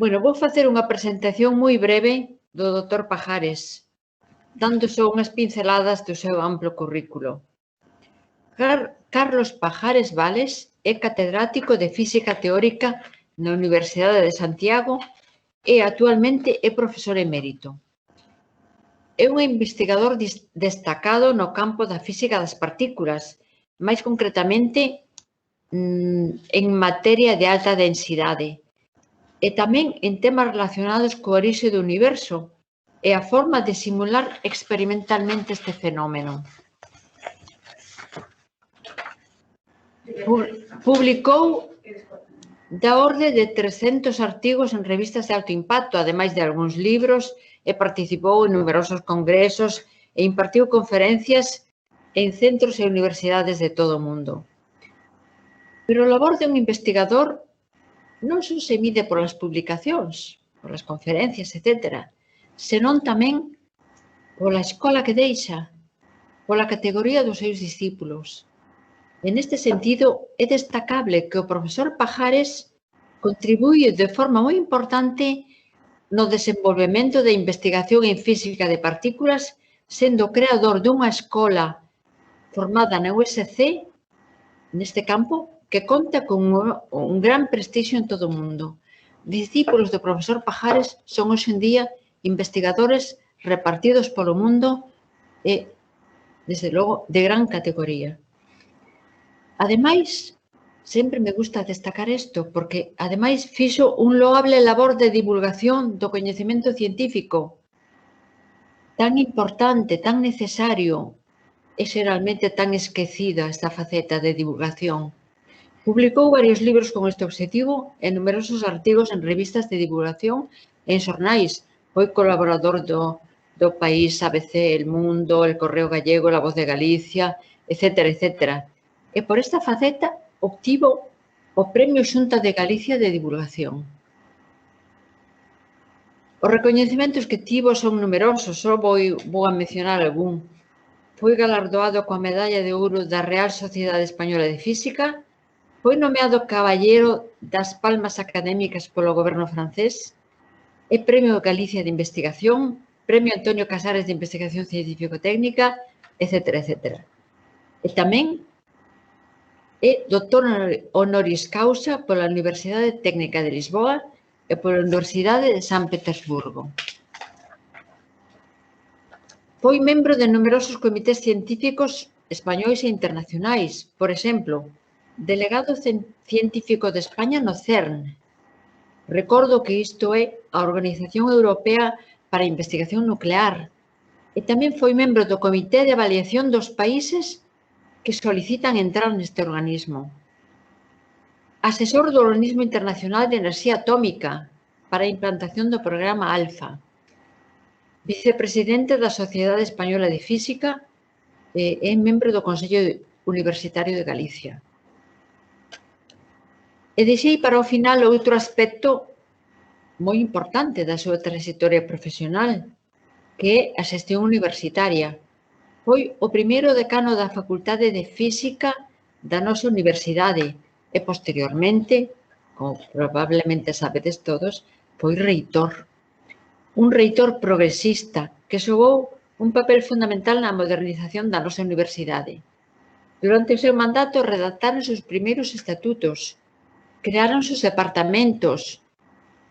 Bueno, vou facer unha presentación moi breve do Dr. Pajares, dando só unhas pinceladas do seu amplo currículo. Carlos Pajares Vales é catedrático de Física Teórica na Universidade de Santiago e actualmente é profesor emérito. É un investigador destacado no campo da física das partículas, máis concretamente en materia de alta densidade, e tamén en temas relacionados co orixe do universo e a forma de simular experimentalmente este fenómeno. Publicou da orde de 300 artigos en revistas de alto impacto, ademais de algúns libros, e participou en numerosos congresos e impartiu conferencias en centros e universidades de todo o mundo. Pero a labor de un investigador non só se mide polas publicacións, polas conferencias, etc., senón tamén pola escola que deixa, pola categoría dos seus discípulos. En este sentido, é destacable que o profesor Pajares contribuye de forma moi importante no desenvolvemento da investigación en física de partículas, sendo creador dunha escola formada na USC, neste campo, que conta con un gran prestixio en todo o mundo. Discípulos do profesor Pajares son hoxe en día investigadores repartidos polo mundo e, desde logo, de gran categoría. Ademais, sempre me gusta destacar isto, porque, ademais, fixo un loable labor de divulgación do coñecemento científico, tan importante, tan necesario, e xeralmente tan esquecida esta faceta de divulgación. Publicou varios libros con este obxectivo e numerosos artigos en revistas de divulgación e en xornais. Foi colaborador do País, ABC, El Mundo, El Correo Gallego, La Voz de Galicia, etc., etc. E por esta faceta obtivo o Premio Xunta de Galicia de Divulgación. Os recoñecementos que tivo son numerosos, só vou a mencionar algún. Foi galardoado coa Medalla de Ouro da Real Sociedade Española de Física, foi nomeado Caballero das Palmas Académicas polo goberno francés, é Premio Galicia de Investigación, Premio Antonio Casares de Investigación Científico-Técnica, etc., etc. E tamén é Doctor Honoris Causa pola Universidade Técnica de Lisboa e pola Universidade de San Petersburgo. Foi membro de numerosos comités científicos españois e internacionais, por exemplo, delegado científico de España no CERN. Recordo que isto é a Organización Europea para a Investigación Nuclear, e tamén foi membro do Comité de Avaliación dos países que solicitan entrar neste organismo. Asesor do Organismo Internacional de Enerxía Atómica para a implantación do programa ALFA. Vicepresidente da Sociedade Española de Física e é membro do Consello Universitario de Galicia. E deixei para o final outro aspecto moi importante da súa trayectoria profesional, que é a xestión universitaria. Foi o primeiro decano da Facultade de Física da nosa universidade e, posteriormente, como probablemente sabedes todos, foi reitor. Un reitor progresista que xogou un papel fundamental na modernización da nosa universidade. Durante o seu mandato redactáronse os primeiros estatutos, creáronse os departamentos,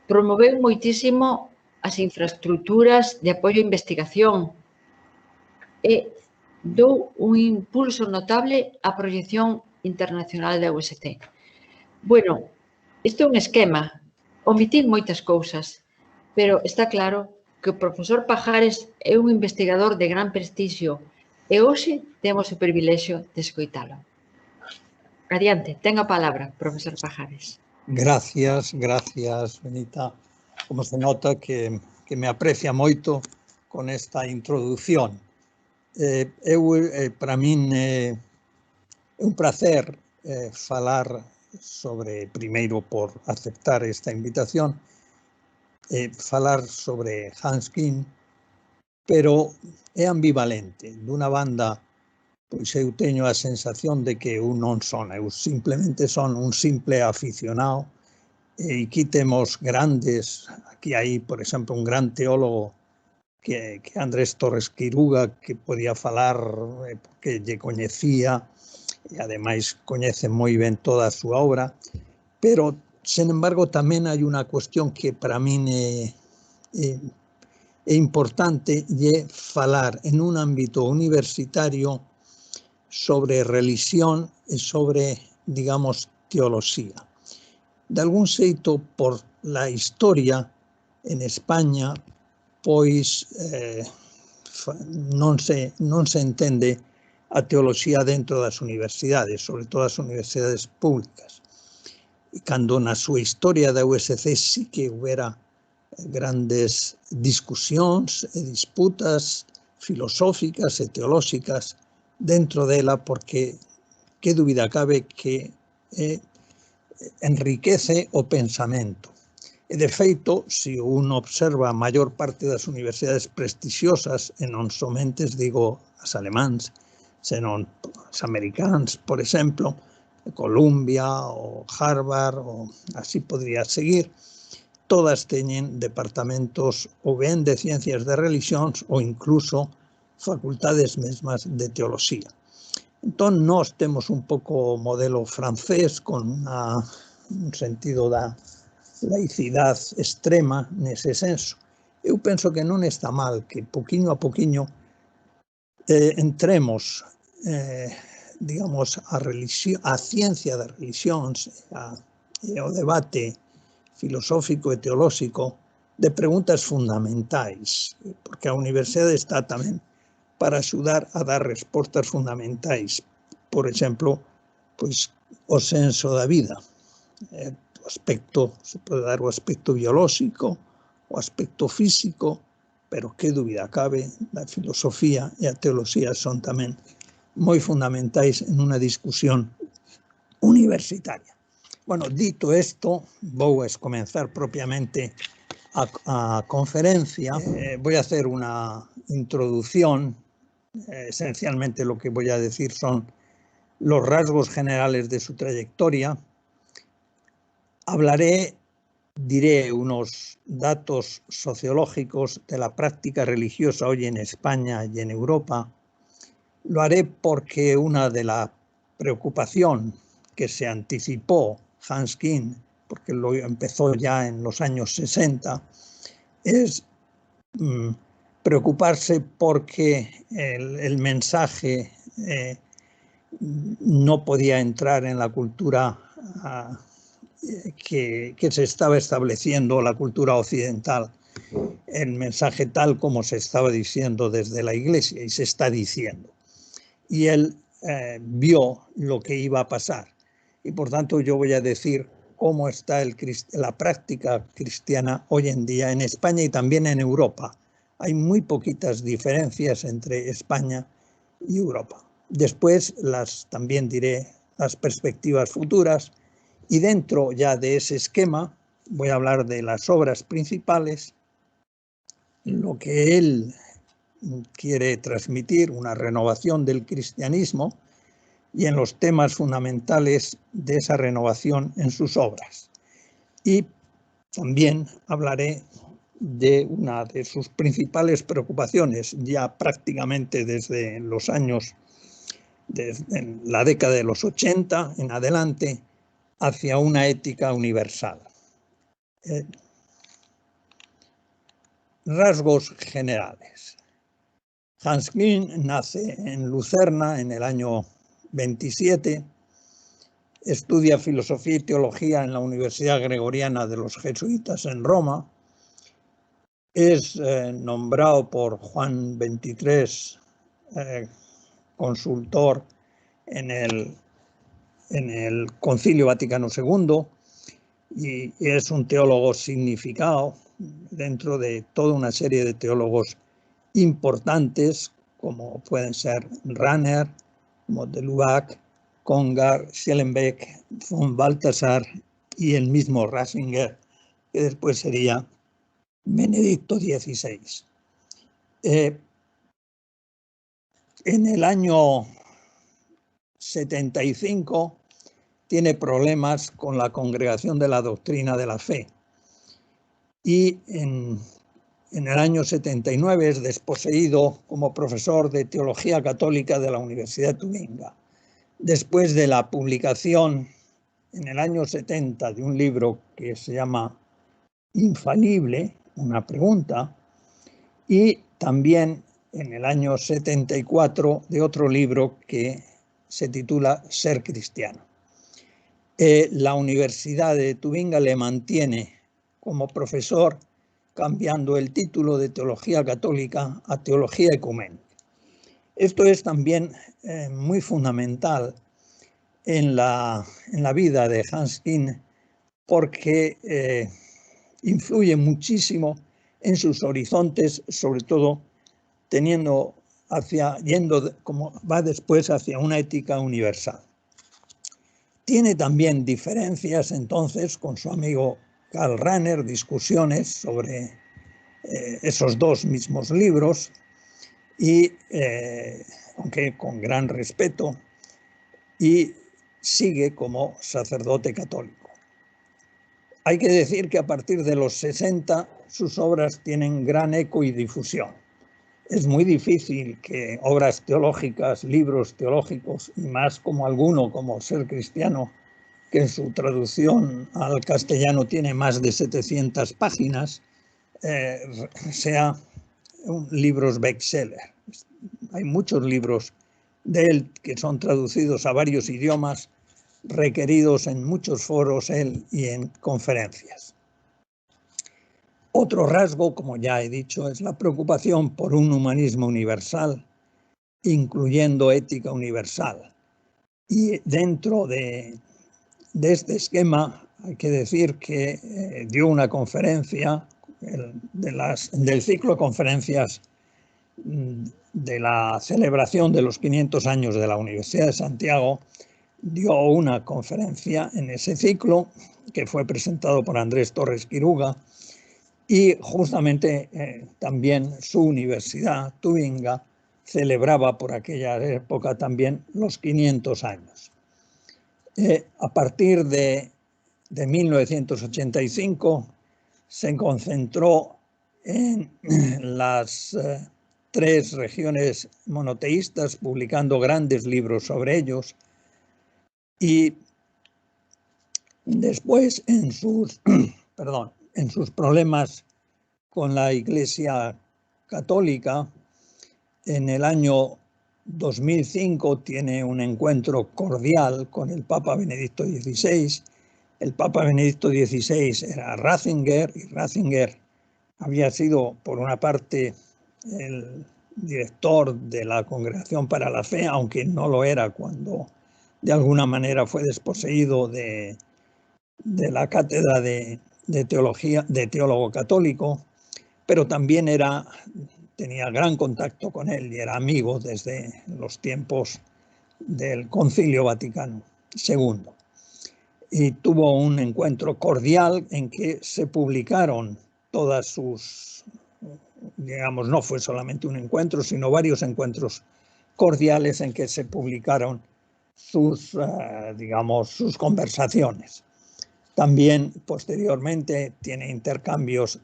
promoveu moitísimo as infraestructuras de apoio á investigación e dou un impulso notable á proyección internacional da UST. Bueno, isto é un esquema, omitir moitas cousas, pero está claro que o profesor Pajares é un investigador de gran prestixio e hoxe temos o privilexio de escoitalo. Adiante, ten a palabra, profesor Pajares. Gracias, Benita. Como se nota que me aprecia moito con esta introdución. Para min é un placer falar sobre, primeiro por aceptar esta invitación, falar sobre Hans Kim, pero é ambivalente. Dunha banda, pois eu teño a sensación de que eu non son, eu simplemente son un simple aficionado y aquí tenemos grandes, aquí hay, por ejemplo, un gran teólogo que Andrés Torres Quiruga, que podía falar porque lle coñecía e ademais coñece moi ben toda a súa obra, pero, sen embargo, tamén hai unha cuestión que para min é importante, é falar en un ámbito universitario sobre religión e sobre, digamos, teoloxía. De algún xeito, por la historia en España, pois non se entende a teoloxía dentro das universidades, sobre todo as universidades públicas. E cando na súa historia da USC sí que houbera grandes discusións e disputas filosóficas e teolóxicas dentro dela, porque que dúbida cabe que enriquece o pensamento. E, de feito, se un observa a maior parte das universidades prestixiosas, e non somente digo as alemáns, senón as americáns, por exemplo, Columbia ou Harvard, ou así podría seguir, todas teñen departamentos ou ben de ciencias de religións ou incluso facultades mesmas de teoloxía. Entón, nós temos un pouco o modelo francés con un sentido da laicidade extrema nese senso. Eu penso que non está mal que poquinho a poquinho entremos, digamos, a ciencia das religións e o debate filosófico e teolóxico de preguntas fundamentais, porque a universidade está tamén para axudar a dar respostas fundamentais. Por exemplo, pois, o senso da vida. Aspecto, se pode dar o aspecto biolóxico, o aspecto físico, pero que dúbida cabe, a filosofía e a teoloxía son tamén moi fundamentais en unha discusión universitaria. Bueno, dito isto, vou comenzar propiamente a conferencia. Voy a hacer una introducción. Esencialmente lo que voy a decir son los rasgos generales de su trayectoria. Diré unos datos sociológicos de la práctica religiosa hoy en España y en Europa. Lo haré porque una de la preocupación que se anticipó Hans Küng, porque lo empezó ya en los años 60, es preocuparse porque el mensaje no podía entrar en la cultura que se estaba estableciendo, la cultura occidental, el mensaje tal como se estaba diciendo desde la Iglesia y se está diciendo. Y él vio lo que iba a pasar. Y por tanto yo voy a decir cómo está la práctica cristiana hoy en día en España y también en Europa. Hay muy poquitas diferencias entre España y Europa. Después también diré las perspectivas futuras y dentro ya de ese esquema voy a hablar de las obras principales, lo que él quiere transmitir, una renovación del cristianismo y en los temas fundamentales de esa renovación en sus obras. Y también hablaré de una de sus principales preocupaciones, ya prácticamente desde los años, desde la década de los 80 en adelante, hacia una ética universal. Rasgos generales. Hans Küng nace en Lucerna en el año 27, estudia filosofía y teología en la Universidad Gregoriana de los Jesuitas en Roma, es nombrado por Juan XXIII consultor en el Concilio Vaticano II y es un teólogo significado dentro de toda una serie de teólogos importantes como pueden ser Rahner, como de Lubac, Congar, Schellenbeck, von Balthasar y el mismo Ratzinger, que después sería Benedicto XVI. En el año 75 tiene problemas con la Congregación de la Doctrina de la Fe. Y en el año 79 es desposeído como profesor de Teología Católica de la Universidad de Tubinga, después de la publicación en el año 70 de un libro que se llama Infalible, una pregunta, y también en el año 74 de otro libro que se titula Ser cristiano. La Universidad de Tubinga le mantiene como profesor, cambiando el título de Teología Católica a Teología Ecuménica. Esto es también muy fundamental en la vida de Hans Küng, porque influye muchísimo en sus horizontes, sobre todo yendo como va después hacia una ética universal. Tiene también diferencias entonces con su amigo Karl Rahner, discusiones sobre esos dos mismos libros, y aunque con gran respeto, y sigue como sacerdote católico. Hay que decir que a partir de los 60 sus obras tienen gran eco y difusión. Es muy difícil que obras teológicas, libros teológicos, y más como alguno como Ser cristiano, que en su traducción al castellano tiene más de 700 páginas, sea libros bestseller. Hay muchos libros de él que son traducidos a varios idiomas, requeridos en muchos foros él y en conferencias. Otro rasgo, como ya he dicho, es la preocupación por un humanismo universal, incluyendo ética universal. Y dentro de este esquema hay que decir que dio una conferencia del ciclo de conferencias de la celebración de los 500 años de la Universidad de Santiago. Dio una conferencia en ese ciclo que fue presentado por Andrés Torres Quiruga, y justamente también su universidad, Tubinga, celebraba por aquella época también los 500 años. A partir de 1985 se concentró en las tres regiones monoteístas, publicando grandes libros sobre ellos, y después en sus problemas con la Iglesia Católica, en el año 2005 tiene un encuentro cordial con el Papa Benedicto XVI. El Papa Benedicto XVI era Ratzinger, y Ratzinger había sido, por una parte, el director de la Congregación para la Fe, aunque no lo era cuando de alguna manera fue desposeído de la cátedra de teología, de teólogo católico, pero también tenía gran contacto con él y era amigo desde los tiempos del Concilio Vaticano II. Y tuvo un encuentro cordial en que se publicaron todas sus, digamos, no fue solamente un encuentro, sino varios encuentros cordiales en que se publicaron sus conversaciones. También posteriormente tiene intercambios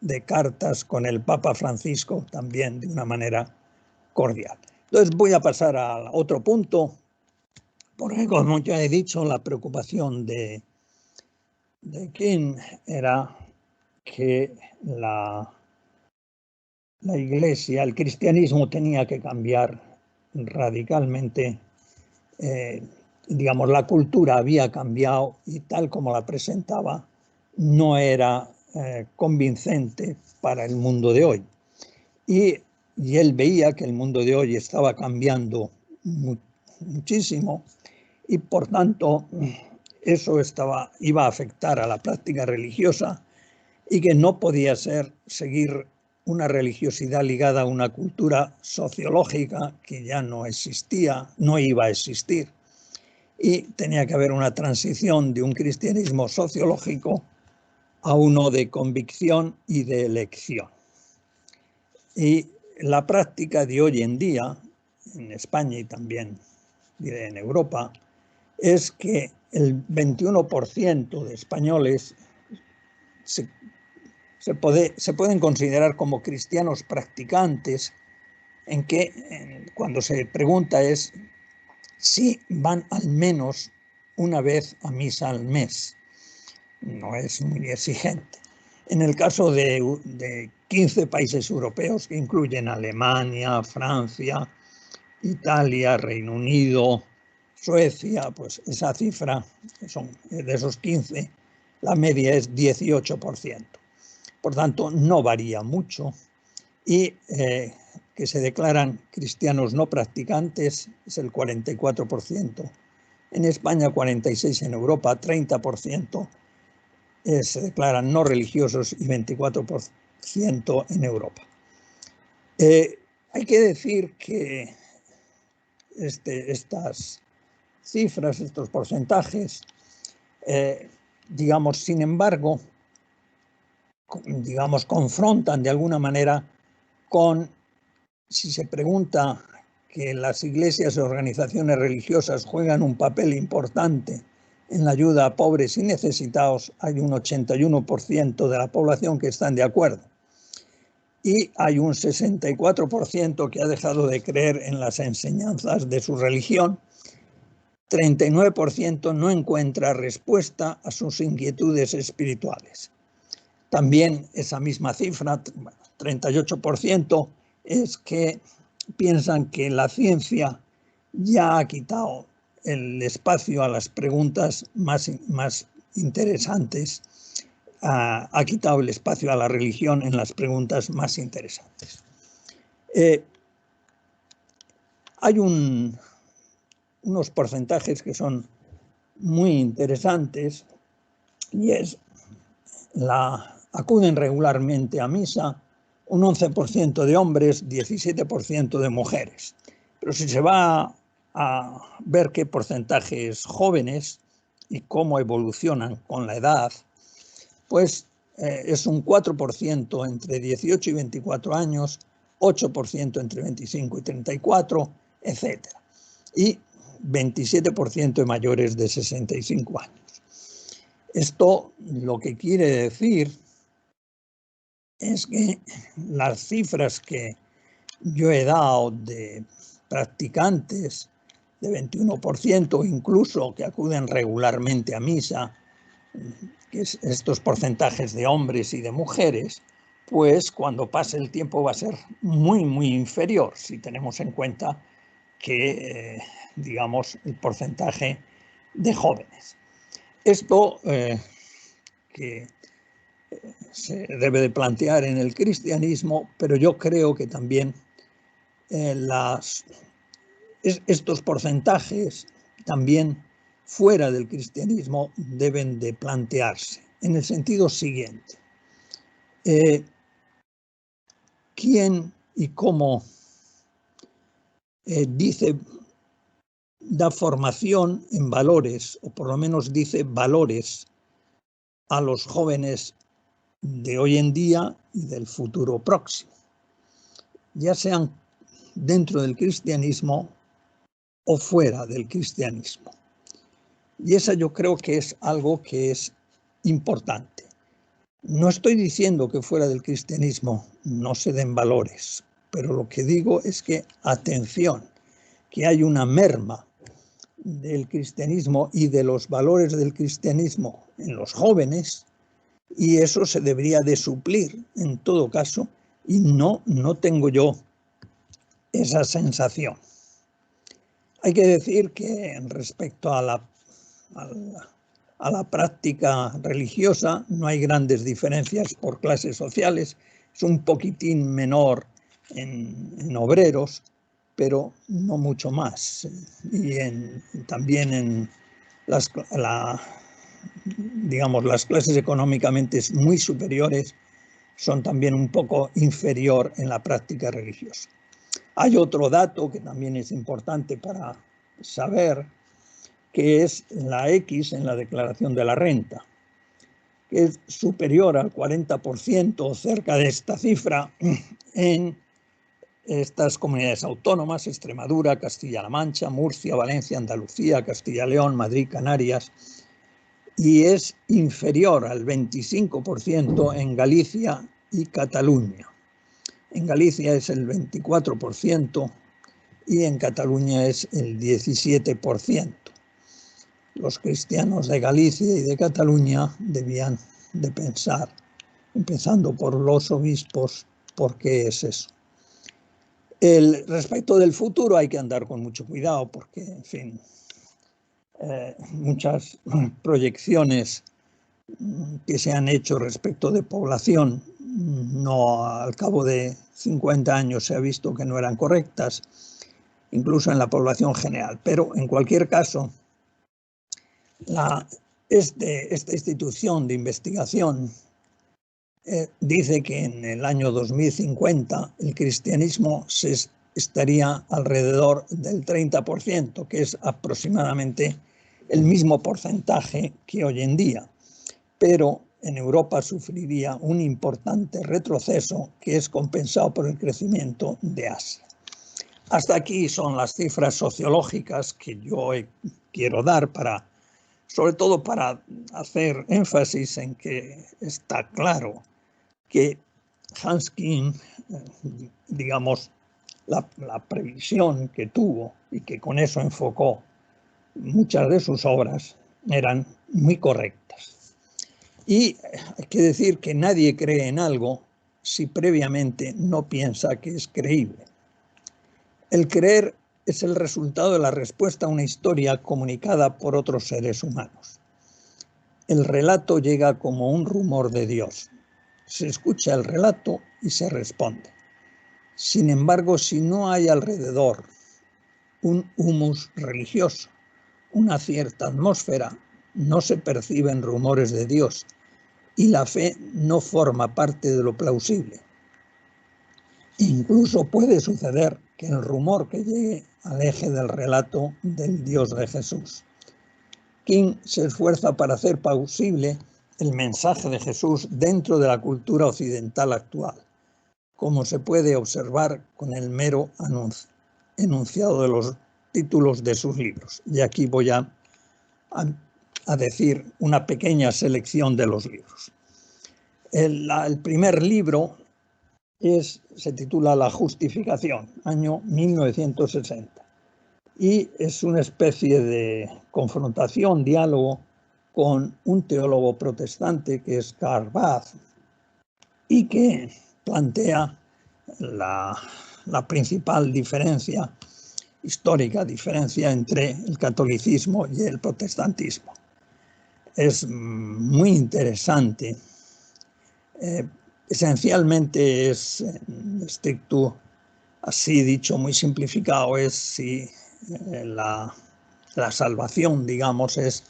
de cartas con el Papa Francisco, también de una manera cordial. Entonces voy a pasar a otro punto, porque como ya he dicho, la preocupación de Küng era que la Iglesia, el cristianismo tenía que cambiar radicalmente. Digamos, la cultura había cambiado y tal como la presentaba no era convincente para el mundo de hoy. Y él veía que el mundo de hoy estaba cambiando muchísimo, y por tanto eso iba a afectar a la práctica religiosa, y que no podía seguir una religiosidad ligada a una cultura sociológica que ya no existía, no iba a existir. Y tenía que haber una transición de un cristianismo sociológico a uno de convicción y de elección. Y la práctica de hoy en día, en España y también en Europa, es que el 21% de españoles se pueden considerar como cristianos practicantes, en que cuando se pregunta es si van al menos una vez a misa al mes. No es muy exigente. En el caso de 15 países europeos, que incluyen Alemania, Francia, Italia, Reino Unido, Suecia, pues esa cifra, de esos 15, la media es 18%. Por tanto, no varía mucho. Y que se declaran cristianos no practicantes es el 44%. En España 46%, en Europa 30% se declaran no religiosos y 24% en Europa. Hay que decir que estas cifras, estos porcentajes, digamos, sin embargo, digamos, confrontan de alguna manera con, si se pregunta que las iglesias y organizaciones religiosas juegan un papel importante en la ayuda a pobres y necesitados, hay un 81% de la población que están de acuerdo. Y hay un 64% que ha dejado de creer en las enseñanzas de su religión. 39% no encuentra respuesta a sus inquietudes espirituales. También esa misma cifra, 38%, es que piensan que la ciencia ya ha quitado el espacio a las preguntas más interesantes, ha quitado el espacio a la religión en las preguntas más interesantes. Hay unos porcentajes que son muy interesantes, y es acuden regularmente a misa un 11% de hombres, 17% de mujeres. Pero si se va a ver qué porcentajes jóvenes y cómo evolucionan con la edad, pues es un 4% entre 18 y 24 años, 8% entre 25 y 34, etc. Y 27% de mayores de 65 años. Esto lo que quiere decir es que las cifras que yo he dado de practicantes de 21%, incluso que acuden regularmente a misa, que es estos porcentajes de hombres y de mujeres, pues cuando pase el tiempo va a ser muy, muy inferior si tenemos en cuenta que, digamos, el porcentaje de jóvenes. Esto que se debe de plantear en el cristianismo, pero yo creo que también estos porcentajes también fuera del cristianismo deben de plantearse en el sentido siguiente. ¿Quién y cómo da formación en valores, o por lo menos dice valores, a los jóvenes de hoy en día y del futuro próximo, ya sean dentro del cristianismo o fuera del cristianismo? Y esa yo creo que es algo que es importante. No estoy diciendo que fuera del cristianismo no se den valores, pero lo que digo es que, atención, que hay una merma del cristianismo y de los valores del cristianismo en los jóvenes, y eso se debería de suplir en todo caso, y no tengo yo esa sensación. Hay que decir que respecto a la práctica religiosa no hay grandes diferencias por clases sociales, es un poquitín menor en obreros, pero no mucho más. Y también en digamos, las clases económicamente muy superiores son también un poco inferior en la práctica religiosa. Hay otro dato que también es importante para saber, que es la X en la declaración de la renta, que es superior al 40% o cerca de esta cifra en estas comunidades autónomas: Extremadura, Castilla-La Mancha, Murcia, Valencia, Andalucía, Castilla-León, Madrid, Canarias, y es inferior al 25% en Galicia y Cataluña. En Galicia es el 24% y en Cataluña es el 17%. Los cristianos de Galicia y de Cataluña debían de pensar, empezando por los obispos, ¿por qué es eso? Respecto del futuro hay que andar con mucho cuidado porque, en fin, muchas proyecciones que se han hecho respecto de población, no, al cabo de 50 años se ha visto que no eran correctas, incluso en la población general. Pero en cualquier caso, esta institución de investigación dice que en el año 2050 el cristianismo estaría alrededor del 30%, que es aproximadamente el mismo porcentaje que hoy en día. Pero en Europa sufriría un importante retroceso que es compensado por el crecimiento de Asia. Hasta aquí son las cifras sociológicas que yo quiero dar, sobre todo para hacer énfasis en que está claro que Hans Küng, digamos, la previsión que tuvo y que con eso enfocó muchas de sus obras eran muy correctas. Y hay que decir que nadie cree en algo si previamente no piensa que es creíble. El creer es el resultado de la respuesta a una historia comunicada por otros seres humanos. El relato llega como un rumor de Dios. Se escucha el relato y se responde. Sin embargo, si no hay alrededor un humus religioso, una cierta atmósfera, no se perciben rumores de Dios y la fe no forma parte de lo plausible. Incluso puede suceder que el rumor que llegue aleje del relato del Dios de Jesús. Küng se esfuerza para hacer plausible el mensaje de Jesús dentro de la cultura occidental actual, como se puede observar con el mero enunciado de los títulos de sus libros. Y aquí voy a decir una pequeña selección de los libros. El primer libro se titula La Justificación, año 1960, y es una especie de confrontación, diálogo con un teólogo protestante que es Karl Barth y que plantea la principal histórica diferencia entre el catolicismo y el protestantismo. Es muy interesante. Esencialmente es, en estricto, así dicho, muy simplificado, es si la salvación, digamos, es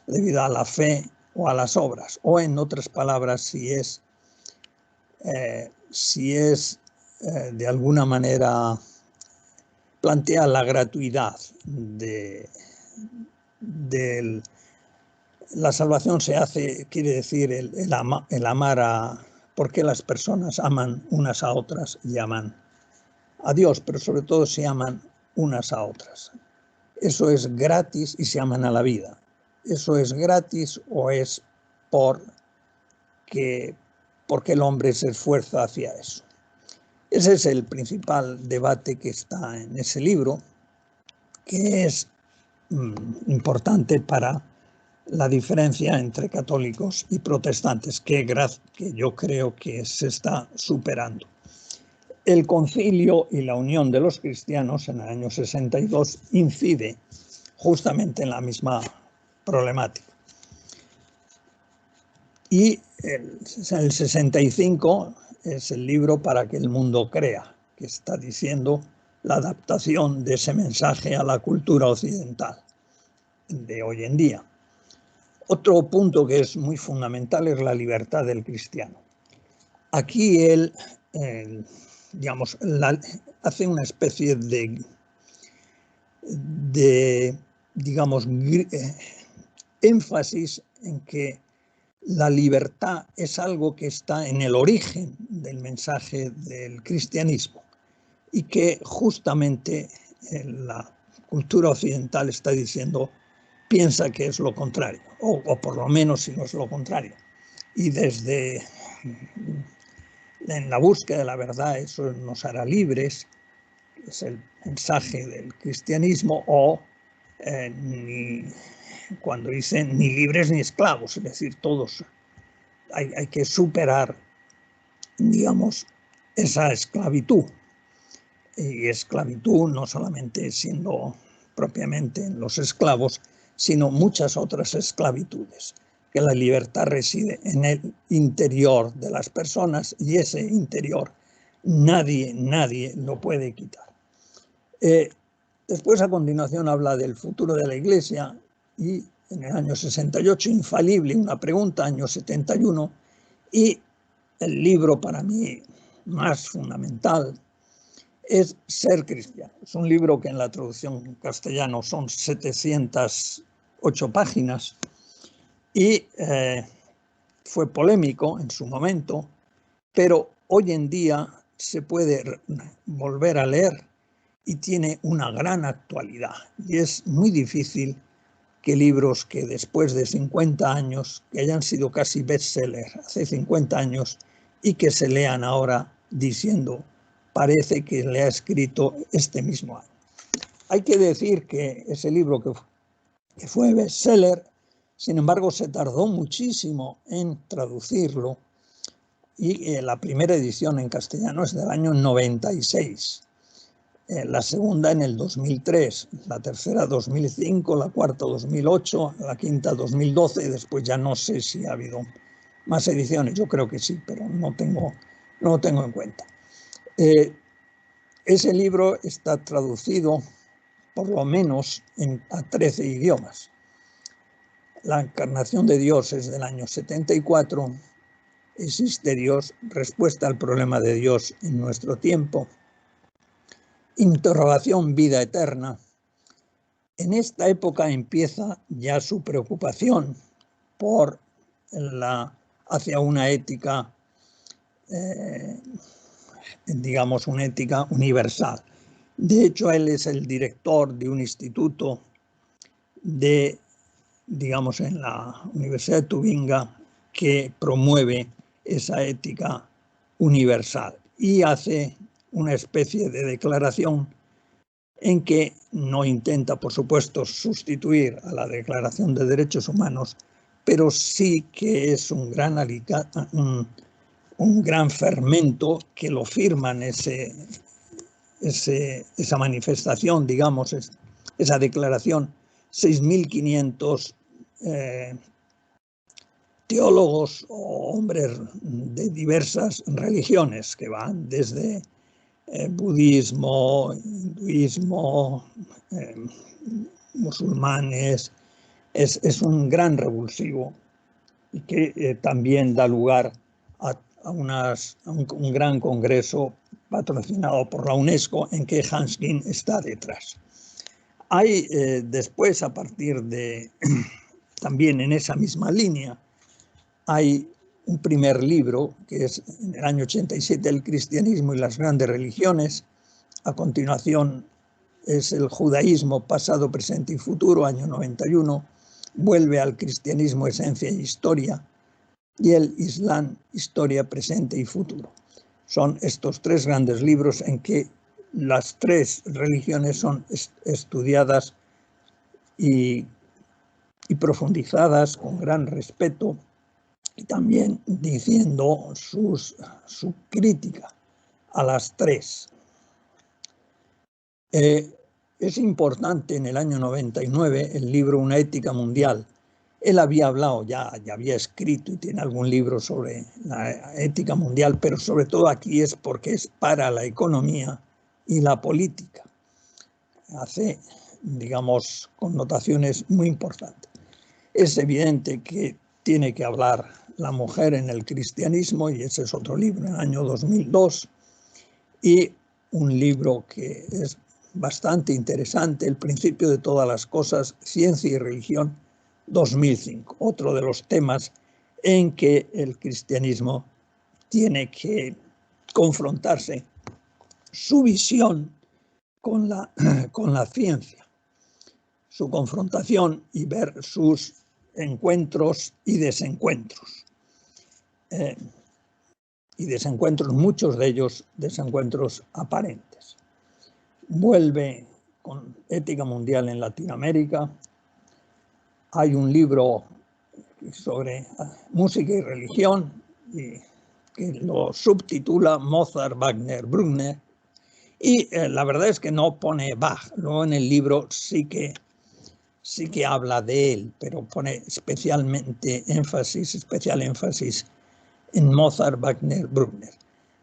debido a la fe o a las obras, o en otras palabras, si es de alguna manera plantea la gratuidad de la salvación se hace, quiere decir, el amar a, porque las personas aman unas a otras y aman a Dios, pero sobre todo se aman unas a otras. Eso es gratis y se aman a la vida. ¿Eso es gratis o es porque el hombre se esfuerza hacia eso? Ese es el principal debate que está en ese libro, que es importante para la diferencia entre católicos y protestantes, que yo creo que se está superando. El concilio y la unión de los cristianos en el año 62 incide justamente en la misma problemática. Y el 65 es el libro Para que el mundo crea, que está diciendo la adaptación de ese mensaje a la cultura occidental de hoy en día. Otro punto que es muy fundamental es la libertad del cristiano. Aquí él, digamos, hace una especie de digamos, énfasis en que la libertad es algo que está en el origen del mensaje del cristianismo. y que justamente la cultura occidental está diciendo, piensa que es lo contrario, o por lo menos si no es lo contrario. Y desde en la búsqueda de la verdad eso nos hará libres, es el mensaje del cristianismo, o cuando dicen ni libres ni esclavos, es decir, todos hay que superar, digamos, esa esclavitud. Y esclavitud no solamente siendo propiamente los esclavos, sino muchas otras esclavitudes, que la libertad reside en el interior de las personas y ese interior nadie lo puede quitar. Después, a continuación, habla del futuro de la Iglesia y en el año 68, infalible, una pregunta, año 71, y el libro para mí más fundamental es Ser cristiano. Es un libro que en la traducción en castellano son 708 páginas y fue polémico en su momento, pero hoy en día se puede volver a leer y tiene una gran actualidad. Y es muy difícil que libros que después de 50 años, que hayan sido casi bestseller hace 50 años y que se lean ahora diciendo, parece que le ha escrito este mismo año. Hay que decir que ese libro que fue bestseller, sin embargo, se tardó muchísimo en traducirlo y la primera edición en castellano es del año 96. La segunda en el 2003, la tercera 2005, la cuarta 2008, la quinta 2012 y después ya no sé si ha habido más ediciones, yo creo que sí, pero no lo tengo en cuenta. Ese libro está traducido por lo menos a 13 idiomas. La encarnación de Dios es del año 74, Existe Dios, respuesta al problema de Dios en nuestro tiempo, Interrogación, vida eterna. En esta época empieza ya su preocupación por hacia una ética, digamos, una ética universal. De hecho, él es el director de un instituto digamos, en la Universidad de Tubinga que promueve esa ética universal y hace una especie de declaración en que no intenta, por supuesto, sustituir a la Declaración de Derechos Humanos, pero sí que es un gran fermento que lo firman esa manifestación, digamos, esa declaración, 6.500 teólogos o hombres de diversas religiones que van desde budismo, hinduismo, musulmanes. Es un gran revulsivo y que también da lugar a un gran congreso patrocinado por la UNESCO en que Hanskin está detrás. Hay después, a partir de, también en esa misma línea, hay un primer libro que es en el año 87, El cristianismo y las grandes religiones. A continuación es el judaísmo, pasado, presente y futuro, año 91. Vuelve al cristianismo, esencia e historia. Y el Islam, historia, presente y futuro. Son estos tres grandes libros en que las tres religiones son estudiadas y profundizadas con gran respeto, y también diciendo su crítica a las tres. Es importante en el año 99 el libro Una ética mundial. Él había hablado, ya había escrito y tiene algún libro sobre la ética mundial, pero sobre todo aquí es porque es para la economía y la política. Hace, digamos, connotaciones muy importantes. Es evidente que tiene que hablar la mujer en el cristianismo, y ese es otro libro, en el año 2002, y un libro que es bastante interesante, El principio de todas las cosas, ciencia y religión, 2005, otro de los temas en que el cristianismo tiene que confrontarse su visión con la ciencia, su confrontación y ver sus encuentros y desencuentros. Y desencuentros, muchos de ellos desencuentros aparentes. Vuelve con Ética Mundial en Latinoamérica. Hay un libro sobre música y religión que lo subtitula Mozart, Wagner, Bruckner. Y la verdad es que no pone Bach. Luego en el libro sí que habla de él, pero pone especial énfasis en Mozart, Wagner, Bruckner.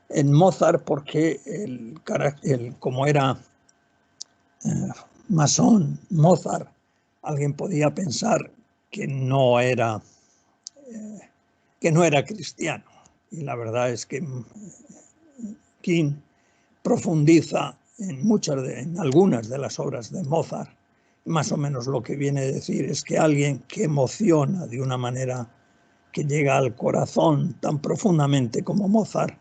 En Mozart porque como era masón, Mozart, alguien podía pensar que no era cristiano. Y la verdad es que King profundiza en algunas de las obras de Mozart. Más o menos lo que viene a decir es que alguien que emociona de una manera que llega al corazón tan profundamente como Mozart,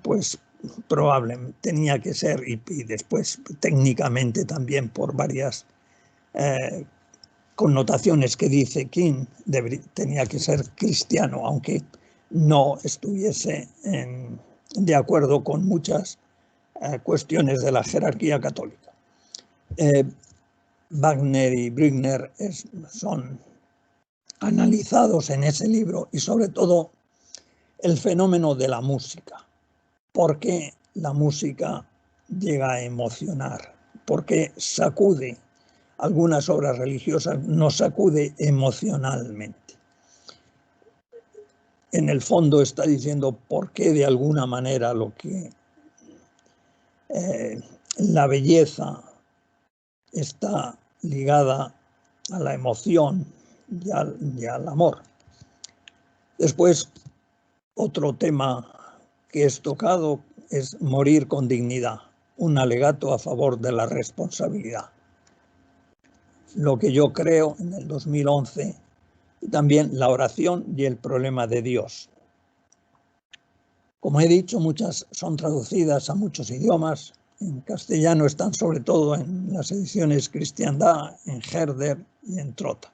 pues probablemente tenía que ser, y después técnicamente también por varias connotaciones que dice King, tenía que ser cristiano, aunque no estuviese de acuerdo con muchas cuestiones de la jerarquía católica. Wagner y Bruckner son analizados en ese libro, y sobre todo el fenómeno de la música. ¿Por qué la música llega a emocionar? ¿Por qué sacude? Algunas obras religiosas nos sacude emocionalmente. En el fondo está diciendo por qué de alguna manera la belleza está ligada a la emoción y al amor. Después, otro tema que es tocado es morir con dignidad, un alegato a favor de la responsabilidad. Lo que yo creo en el 2011, y también la oración y el problema de Dios. Como he dicho, muchas son traducidas a muchos idiomas. En castellano están sobre todo en las ediciones Cristiandad, en Herder y en Trota.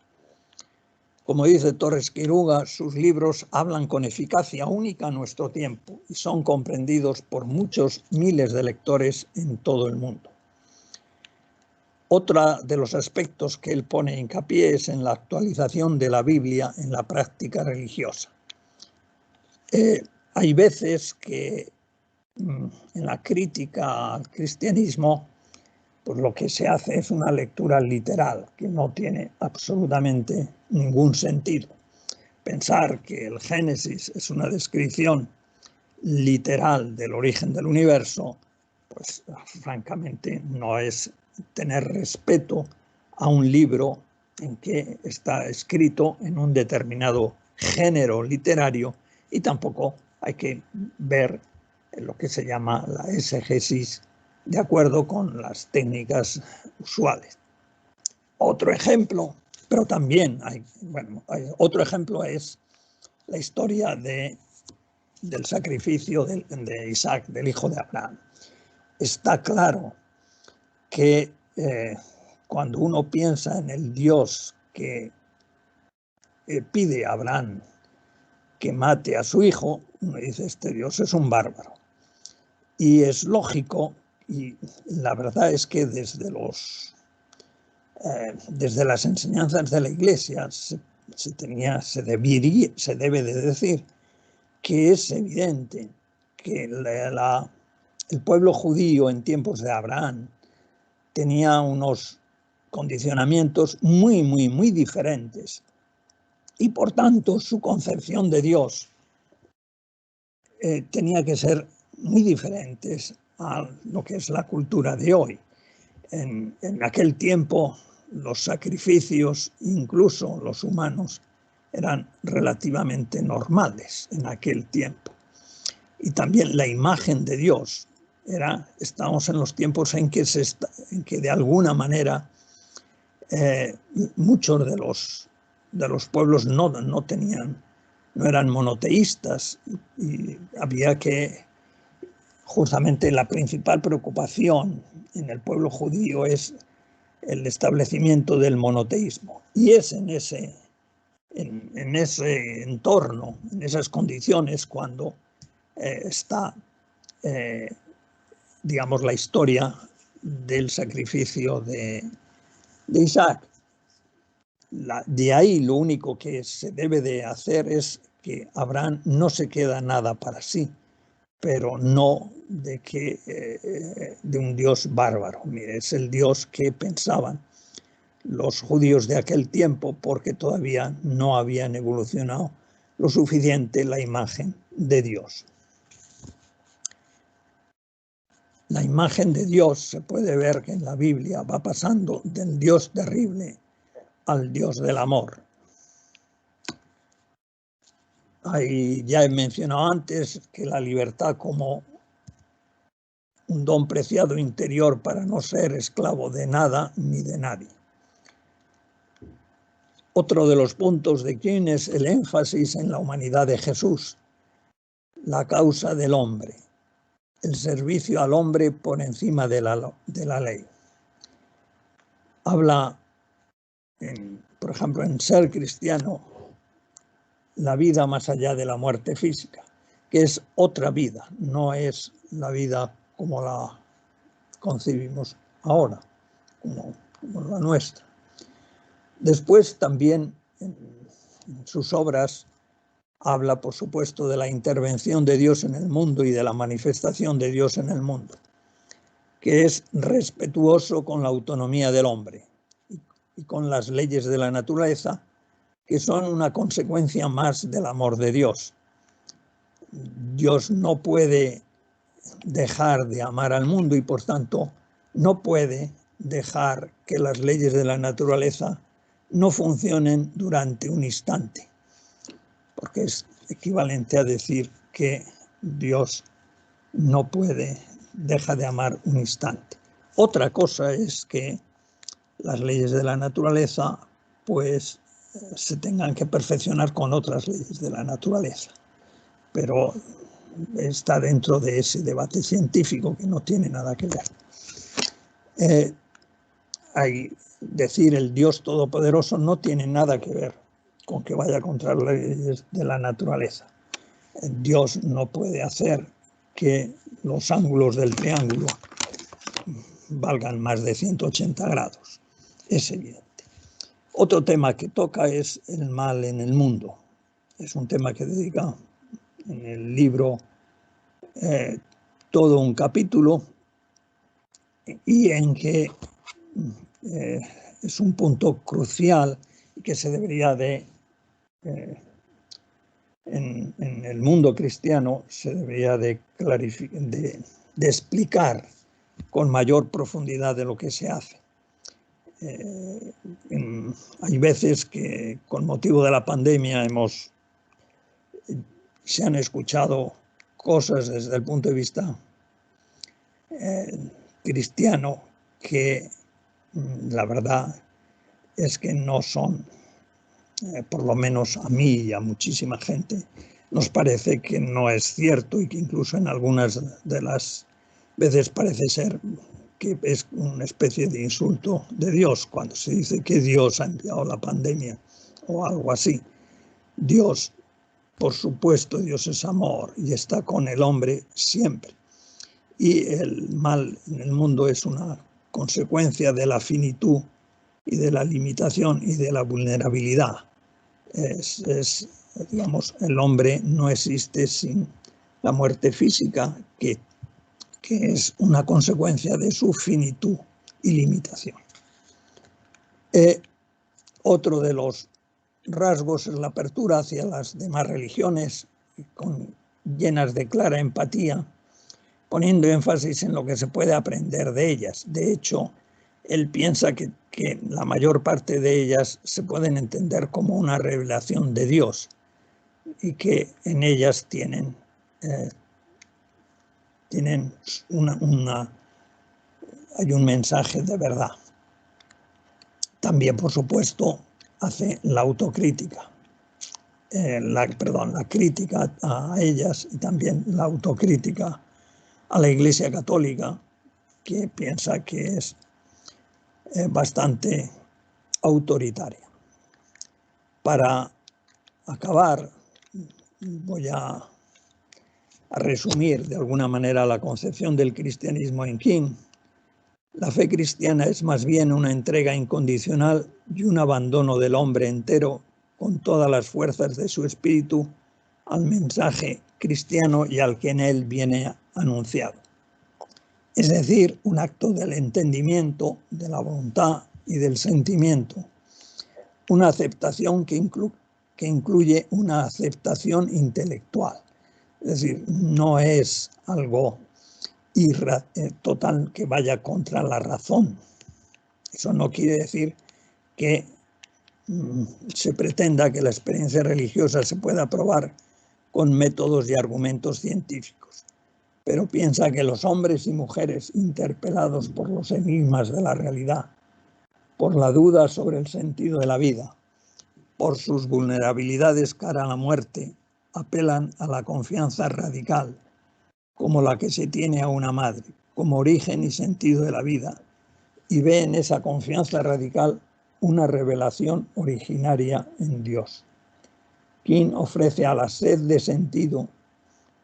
Como dice Torres Quiruga, sus libros hablan con eficacia única a nuestro tiempo y son comprendidos por muchos miles de lectores en todo el mundo. Otro de los aspectos que él pone hincapié es en la actualización de la Biblia en la práctica religiosa. Hay veces que en la crítica al cristianismo, pues lo que se hace es una lectura literal que no tiene absolutamente ningún sentido. Pensar que el Génesis es una descripción literal del origen del universo, pues francamente no es tener respeto a un libro en que está escrito en un determinado género literario, y tampoco hay que ver lo que se llama la exégesis de acuerdo con las técnicas usuales. Otro ejemplo, pero también otro ejemplo es la historia del sacrificio de Isaac, del hijo de Abraham. Está claro que cuando uno piensa en el Dios que pide a Abraham que mate a su hijo, uno dice, este Dios es un bárbaro. Y es lógico, y la verdad es que desde las enseñanzas de la Iglesia se debe de decir que es evidente que el pueblo judío en tiempos de Abraham tenía unos condicionamientos muy, muy, muy diferentes, y por tanto su concepción de Dios tenía que ser muy diferentes a lo que es la cultura de hoy. En aquel tiempo los sacrificios, incluso los humanos, eran relativamente normales en aquel tiempo. Y también la imagen de Dios estamos en los tiempos en que de alguna manera muchos de los pueblos no eran monoteístas, y había que justamente la principal preocupación en el pueblo judío es el establecimiento del monoteísmo. Y es en ese entorno, en esas condiciones, cuando está, digamos, la historia del sacrificio de Isaac. De ahí lo único que se debe de hacer es que Abraham no se queda nada para sí, pero no de un Dios bárbaro. Mire, es el Dios que pensaban los judíos de aquel tiempo, porque todavía no habían evolucionado lo suficiente la imagen de Dios. La imagen de Dios se puede ver que en la Biblia va pasando del Dios terrible al Dios del amor. Ahí ya he mencionado antes que la libertad como un don preciado interior para no ser esclavo de nada ni de nadie. Otro de los puntos de Kuhn es el énfasis en la humanidad de Jesús, la causa del hombre, el servicio al hombre por encima de la ley. Habla, por ejemplo, en Ser cristiano, la vida más allá de la muerte física, que es otra vida, no es la vida como la concebimos ahora, como la nuestra. Después también en sus obras habla, por supuesto, de la intervención de Dios en el mundo y de la manifestación de Dios en el mundo, que es respetuoso con la autonomía del hombre y con las leyes de la naturaleza, que son una consecuencia más del amor de Dios. Dios no puede dejar de amar al mundo y, por tanto, no puede dejar que las leyes de la naturaleza no funcionen durante un instante, porque es equivalente a decir que Dios no deja de amar un instante. Otra cosa es que las leyes de la naturaleza pues se tengan que perfeccionar con otras leyes de la naturaleza, pero está dentro de ese debate científico que no tiene nada que ver. Decir el Dios Todopoderoso no tiene nada que ver con que vaya contra las leyes de la naturaleza. Dios no puede hacer que los ángulos del triángulo valgan más de 180 grados. Es evidente. Otro tema que toca es el mal en el mundo. Es un tema que dedica en el libro todo un capítulo y en que es un punto crucial y que se debería en el mundo cristiano se debería de explicar con mayor profundidad de lo que se hace. Hay veces que con motivo de la pandemia se han escuchado cosas desde el punto de vista cristiano que la verdad es que no son, por lo menos a mí y a muchísima gente, nos parece que no es cierto y que incluso en algunas de las veces parece ser que es una especie de insulto de Dios cuando se dice que Dios ha enviado la pandemia o algo así. Dios, por supuesto, Dios es amor y está con el hombre siempre. Y el mal en el mundo es una consecuencia de la finitud y de la limitación y de la vulnerabilidad. Digamos, el hombre no existe sin la muerte física, que es una consecuencia de su finitud y limitación. Otro de los rasgos es la apertura hacia las demás religiones, llenas de clara empatía, poniendo énfasis en lo que se puede aprender de ellas. De hecho, él piensa que la mayor parte de ellas se pueden entender como una revelación de Dios y que en ellas tienen hay un mensaje de verdad. También, por supuesto, hace la autocrítica, la crítica a ellas y también la autocrítica a la Iglesia Católica, que piensa que es bastante autoritaria. Para acabar, voy a resumir de alguna manera la concepción del cristianismo en King. La fe cristiana es más bien una entrega incondicional y un abandono del hombre entero con todas las fuerzas de su espíritu al mensaje cristiano y al que en él viene anunciado. Es decir, un acto del entendimiento, de la voluntad y del sentimiento. Una aceptación que incluye una aceptación intelectual. Es decir, no es algo total que vaya contra la razón. Eso no quiere decir que se pretenda que la experiencia religiosa se pueda probar con métodos y argumentos científicos, pero piensa que los hombres y mujeres interpelados por los enigmas de la realidad, por la duda sobre el sentido de la vida, por sus vulnerabilidades cara a la muerte, apelan a la confianza radical, como la que se tiene a una madre, como origen y sentido de la vida, y ve en esa confianza radical una revelación originaria en Dios. King ofrece a la sed de sentido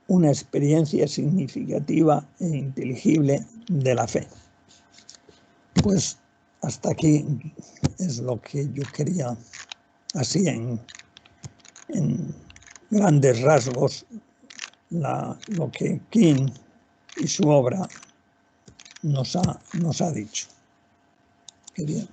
una experiencia significativa e inteligible de la fe. Pues hasta aquí es lo que yo quería, así en grandes rasgos, lo que King y su obra nos ha dicho. Qué bien.